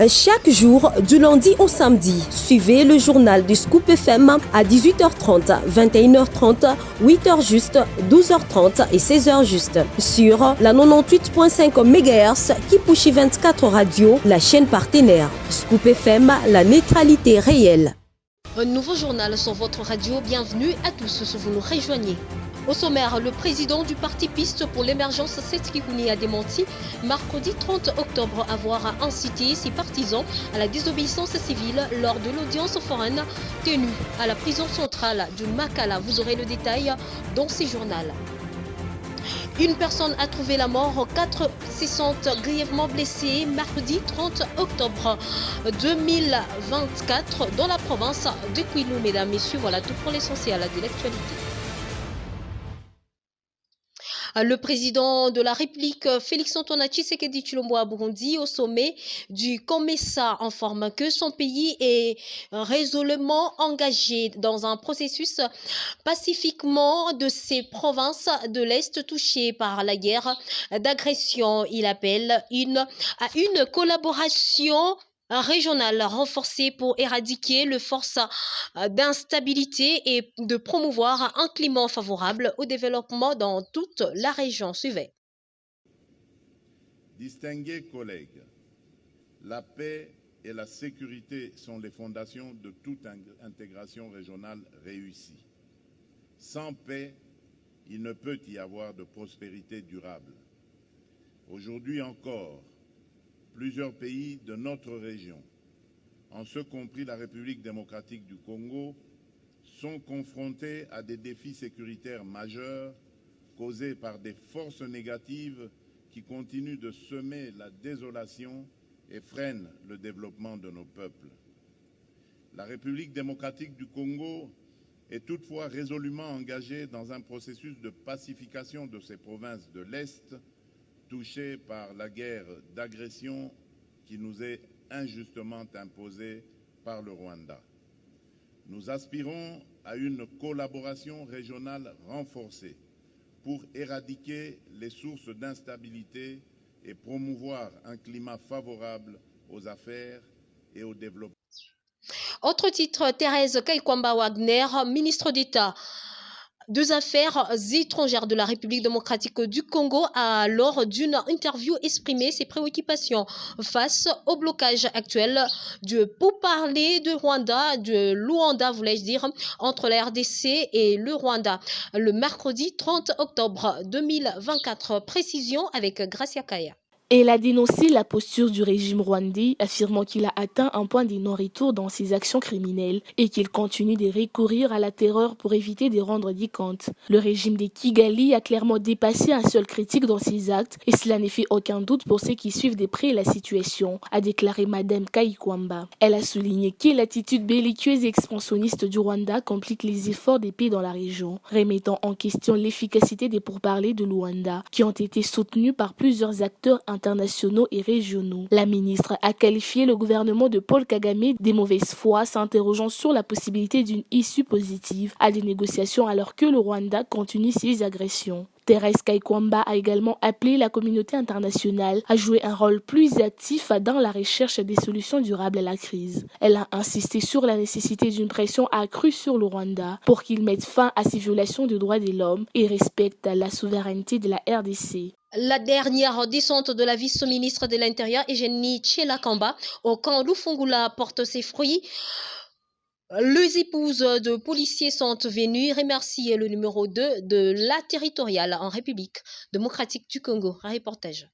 Chaque jour, du lundi au samedi, suivez le journal du Scoop FM à 18h30, 21h30, 8h juste, 12h30 et 16h juste sur la 98.5 MHz Kipushi 24 Radio, la chaîne partenaire. Scoop FM, la neutralité réelle. Un nouveau journal sur votre radio. Bienvenue à tous si vous nous rejoignez. Au sommaire, le président du parti Piste pour l'émergence, Seth Kikouni, a démenti mercredi 30 octobre avoir incité ses partisans à la désobéissance civile lors de l'audience foraine tenue à la prison centrale du Makala. Vous aurez le détail dans ce journal. Une personne a trouvé la mort, 4 se sentent grièvement blessés mercredi 30 octobre 2024 dans la province de Kwilu. Mesdames, Messieurs, voilà tout pour l'essentiel de l'actualité. Le président de la République, Félix-Antoine Tshisekedi Tshilombo à Burundi, au sommet du COMESA, informe que son pays est résolument engagé dans un processus pacifiquement de ces provinces de l'Est touchées par la guerre d'agression. Il appelle à une collaboration régionale renforcée pour éradiquer les forces d'instabilité et de promouvoir un climat favorable au développement dans toute la région. Suivez. Distingués collègues, la paix et la sécurité sont les fondations de toute intégration régionale réussie. Sans paix, il ne peut y avoir de prospérité durable. Aujourd'hui encore, plusieurs pays de notre région, en ce compris la République démocratique du Congo, sont confrontés à des défis sécuritaires majeurs causés par des forces négatives qui continuent de semer la désolation et freinent le développement de nos peuples. La République démocratique du Congo est toutefois résolument engagée dans un processus de pacification de ces provinces de l'Est touchés par la guerre d'agression qui nous est injustement imposée par le Rwanda. Nous aspirons à une collaboration régionale renforcée pour éradiquer les sources d'instabilité et promouvoir un climat favorable aux affaires et au développement. Autre titre, Thérèse Kaikwamba Wagner, ministre d'État des Affaires étrangères de la République démocratique du Congo, a lors d'une interview exprimé ses préoccupations face au blocage actuel du pourparler de Luanda, voulais-je dire, entre la RDC et le Rwanda. Le mercredi 30 octobre 2024, précision avec Gracia Kaya. Elle a dénoncé la posture du régime rwandais, affirmant qu'il a atteint un point de non-retour dans ses actions criminelles et qu'il continue de recourir à la terreur pour éviter de rendre des comptes. Le régime de Kigali a clairement dépassé un seul critique dans ses actes et cela ne fait aucun doute pour ceux qui suivent de près la situation, a déclaré Madame Kaikwamba. Elle a souligné que l'attitude belliqueuse et expansionniste du Rwanda complique les efforts des pays dans la région, remettant en question l'efficacité des pourparlers de Luanda qui ont été soutenus par plusieurs acteurs internationaux et régionaux. La ministre a qualifié le gouvernement de Paul Kagame de mauvaise foi, s'interrogeant sur la possibilité d'une issue positive à des négociations alors que le Rwanda continue ses agressions. Thérèse Kaikwamba a également appelé la communauté internationale à jouer un rôle plus actif dans la recherche des solutions durables à la crise. Elle a insisté sur la nécessité d'une pression accrue sur le Rwanda pour qu'il mette fin à ces violations des droits de l'homme et respecte la souveraineté de la RDC. La dernière descente de la vice-ministre de l'Intérieur, Eugénie Tshilakamba, au camp Lufungula porte ses fruits. Les épouses de policiers sont venues remercier le numéro 2 de la territoriale en République démocratique du Congo. Un reportage.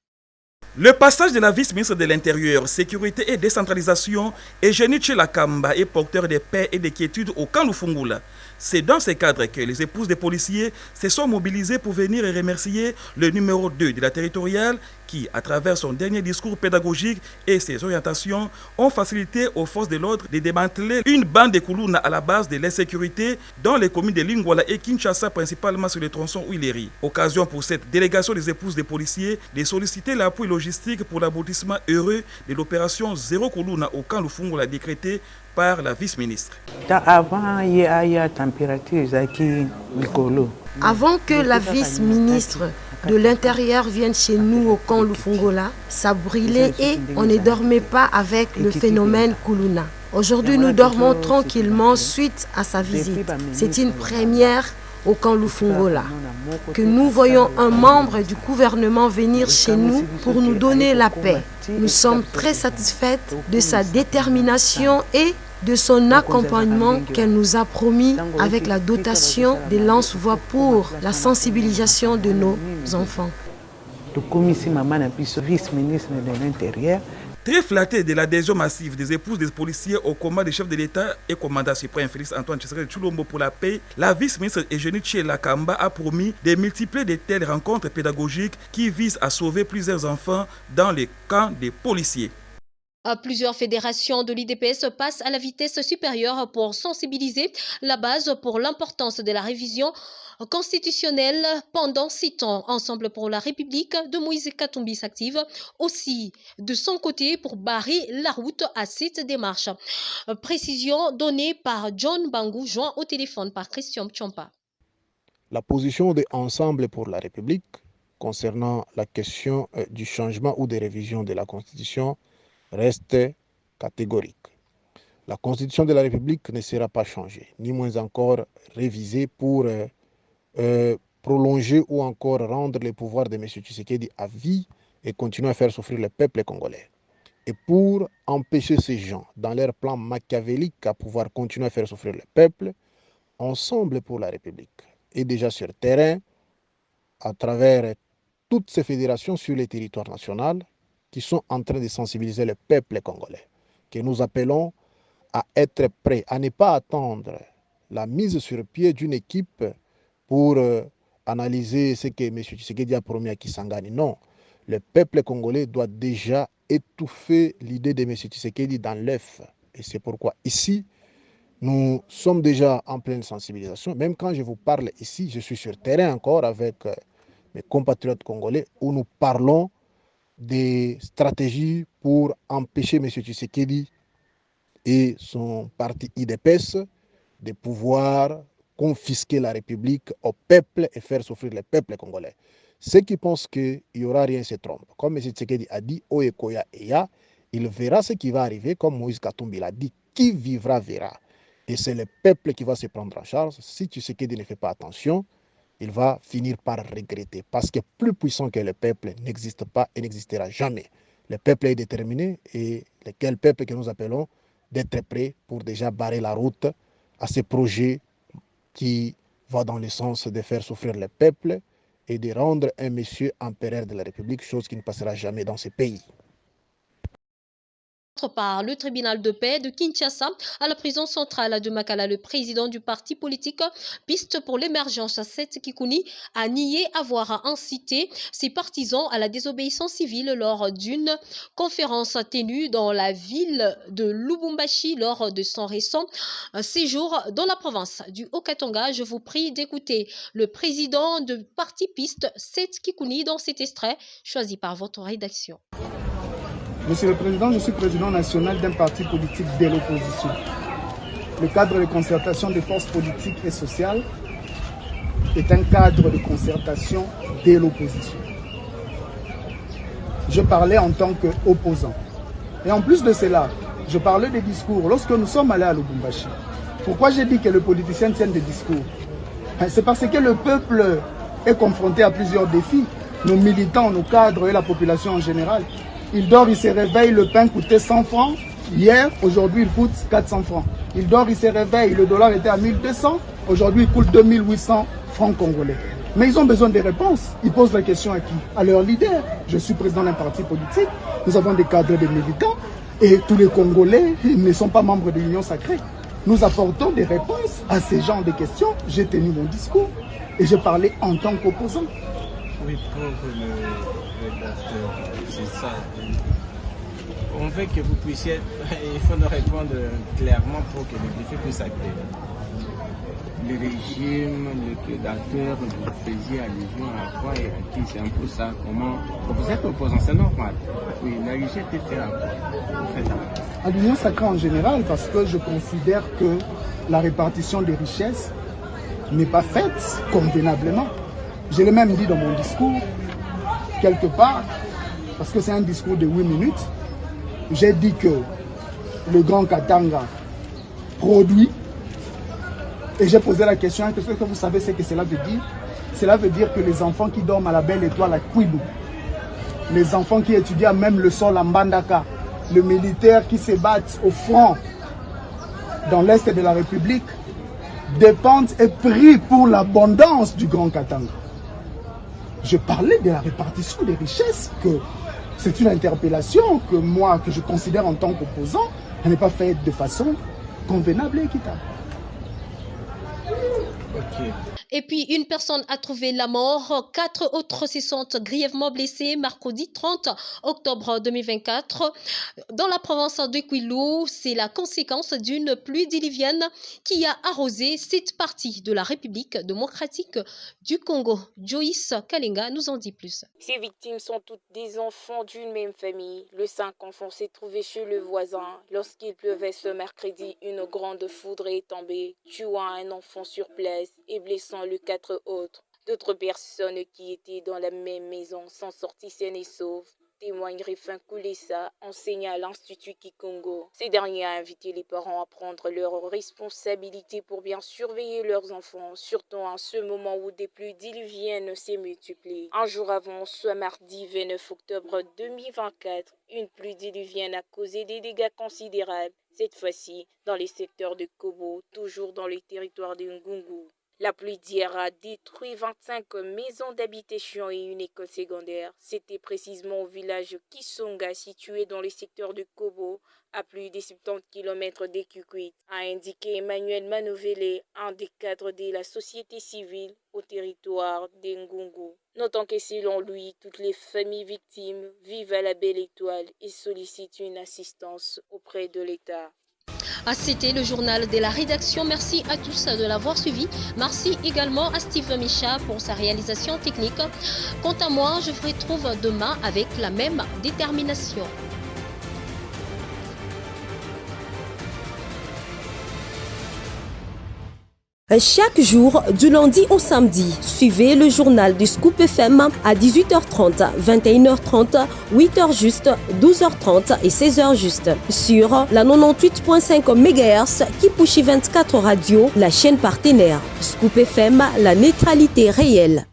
Le passage de la vice-ministre de l'Intérieur, Sécurité et Décentralisation, Eugénie Tshilakamba, est porteur de paix et de quiétude au camp Lufungula. C'est dans ce cadre que les épouses des policiers se sont mobilisées pour venir et remercier le numéro 2 de la territoriale qui, à travers son dernier discours pédagogique et ses orientations, ont facilité aux forces de l'ordre de démanteler une bande de Kuluna à la base de l'insécurité dans les communes de Lingwala et Kinshasa, principalement sur les tronçons Huileri. Occasion pour cette délégation des épouses des policiers de solliciter l'appui logistique pour l'aboutissement heureux de l'opération Zéro Kuluna au camp Lufungula décrétée par la vice-ministre. Avant que la vice-ministre de l'intérieur viennent chez nous au camp Lufungola, ça brûlait et on ne dormait pas avec le phénomène Kuluna. Aujourd'hui, nous dormons tranquillement suite à sa visite. C'est une première au camp Lufungola, que nous voyons un membre du gouvernement venir chez nous pour nous donner la paix. Nous sommes très satisfaits de sa détermination et de son accompagnement qu'elle nous a promis avec la dotation des lance-voix pour la sensibilisation de nos enfants. Très flatté de l'adhésion massive des épouses des policiers au combat des chefs de l'État et commandant suprême Félix Antoine Tshisekedi Tshilombo pour la paix, la vice-ministre Eugénie Tshela Kamba a promis de multiplier de telles rencontres pédagogiques qui visent à sauver plusieurs enfants dans les camps des policiers. Plusieurs fédérations de l'IDPS passent à la vitesse supérieure pour sensibiliser la base pour l'importance de la révision constitutionnelle pendant 6 ans. Ensemble pour la République de Moïse Katumbi s'active aussi de son côté pour barrer la route à cette démarche. Précision donnée par John Bangou, joint au téléphone par Christian Tchompa. La position de Ensemble pour la République concernant la question du changement ou des révisions de la Constitution reste catégorique. La Constitution de la République ne sera pas changée, ni moins encore révisée pour prolonger ou encore rendre les pouvoirs de M. Tshisekedi à vie et continuer à faire souffrir le peuple congolais. Et pour empêcher ces gens, dans leur plan machiavélique à pouvoir continuer à faire souffrir le peuple, Ensemble pour la République est déjà sur terrain à travers toutes ces fédérations sur le territoire national qui sont en train de sensibiliser le peuple congolais, que nous appelons à être prêts, à ne pas attendre la mise sur pied d'une équipe pour analyser ce que M. Tshisekedi a promis à Kisangani. Non, le peuple congolais doit déjà étouffer l'idée de M. Tshisekedi dans l'œuf. Et c'est pourquoi ici, nous sommes déjà en pleine sensibilisation. Même quand je vous parle ici, je suis sur terrain encore avec mes compatriotes congolais où nous parlons des stratégies pour empêcher M. Tshisekedi et son parti IDPS de pouvoir confisquer la République au peuple et faire souffrir le peuple congolais. Ceux qui pensent qu'il n'y aura rien se trompent. Comme M. Tshisekedi a dit, Oekoya Eya, il verra ce qui va arriver, comme Moïse Katumbi l'a dit, qui vivra verra. Et c'est le peuple qui va se prendre en charge. Si Tshisekedi ne fait pas attention, il va finir par regretter. Parce que plus puissant que le peuple n'existe pas et n'existera jamais. Le peuple est déterminé et lequel peuple que nous appelons d'être prêt pour déjà barrer la route à ces projets qui vont dans le sens de faire souffrir le peuple et de rendre un monsieur empereur de la République, chose qui ne passera jamais dans ce pays. Par le tribunal de paix de Kinshasa à la prison centrale de Makala, le président du parti politique Piste pour l'émergence, Seth Kikouni, a nié avoir incité ses partisans à la désobéissance civile lors d'une conférence tenue dans la ville de Lubumbashi lors de son récent séjour dans la province du Haut-Katanga. Je vous prie d'écouter le président du parti Piste, Seth Kikouni, dans cet extrait choisi par votre rédaction. Monsieur le Président, je suis président national d'un parti politique de l'opposition. Le cadre de concertation des forces politiques et sociales est un cadre de concertation de l'opposition. Je parlais en tant qu'opposant. Et en plus de cela, je parlais des discours lorsque nous sommes allés à Lubumbashi. Pourquoi j'ai dit que les politiciens tiennent des discours? C'est parce que le peuple est confronté à plusieurs défis. Nos militants, nos cadres et la population en général. Il dort, il se réveille, le pain coûtait 100 francs. Hier, aujourd'hui, il coûte 400 francs. Il dort, il se réveille, le dollar était à 1200. Aujourd'hui, il coûte 2800 francs congolais. Mais ils ont besoin de réponses. Ils posent la question à qui? À leur leader. Je suis président d'un parti politique. Nous avons des cadres, des militants. Et tous les Congolais ne sont pas membres de l'Union sacrée. Nous apportons des réponses à ces genres de questions. J'ai tenu mon discours et j'ai parlé en tant qu'opposant. Oui, pour le rédacteur, c'est ça. On veut que vous puissiez, il faut nous répondre clairement pour que le défi puisse acter. Le régime, le prédateur, vous faisiez allusion à quoi et à qui? C'est un peu ça. Comment vous êtes opposant, c'est normal. Oui, la UG était fait à quoi? À l'Union sacrée en général, parce que je considère que la répartition des richesses n'est pas faite convenablement. Je l'ai même dit dans mon discours, quelque part, parce que c'est un discours de 8 minutes. J'ai dit que le Grand Katanga produit. Et j'ai posé la question, qu'est-ce que vous savez ce que cela veut dire? Cela veut dire que les enfants qui dorment à la Belle Étoile à Kwilu, les enfants qui étudient même le sol à Mbandaka, les militaires qui se battent au front dans l'Est de la République, dépendent et prient pour l'abondance du Grand Katanga. Je parlais de la répartition des richesses, que c'est une interpellation que moi, que je considère en tant qu'opposant, elle n'est pas faite de façon convenable et équitable. Ok. Et puis, une personne a trouvé la mort. 4 autres se sont grièvement blessés mercredi 30 octobre 2024 dans la province de Kwilu. C'est la conséquence d'une pluie diluvienne qui a arrosé cette partie de la République démocratique du Congo. Joyce Kalenga nous en dit plus. Ces victimes sont toutes des enfants d'une même famille. Le 5 enfant s'est trouvé chez le voisin. Lorsqu'il pleuvait ce mercredi, une grande foudre est tombée, tuant un enfant sur place et blessant les 4 autres. D'autres personnes qui étaient dans la même maison sont sorties saines et sauves, témoigne Rifin Koulessa, enseignant à l'Institut Kikongo. Ces derniers ont invité les parents à prendre leurs responsabilités pour bien surveiller leurs enfants, surtout en ce moment où des pluies diluviennes se multiplient. Un jour avant, ce mardi 29 octobre 2024, une pluie diluvienne a causé des dégâts considérables, cette fois-ci dans les secteurs de Kobo, toujours dans le territoire de Ngungu. La pluie d'hier a détruit 25 maisons d'habitation et une école secondaire. C'était précisément au village Kisonga, situé dans le secteur de Kobo, à plus de 70 km de Kukwit, a indiqué Emmanuel Manovele, un des cadres de la société civile au territoire de Ngungu. Notons que selon lui, toutes les familles victimes vivent à la Belle Étoile et sollicitent une assistance auprès de l'État. C'était le journal de la rédaction. Merci à tous de l'avoir suivi. Merci également à Steve Micha pour sa réalisation technique. Quant à moi, je vous retrouve demain avec la même détermination. Chaque jour, du lundi au samedi, suivez le journal du Scoop FM à 18h30, 21h30, 8h juste, 12h30 et 16h juste sur la 98.5 MHz Kipushi 24 Radio, la chaîne partenaire. Scoop FM, la neutralité réelle.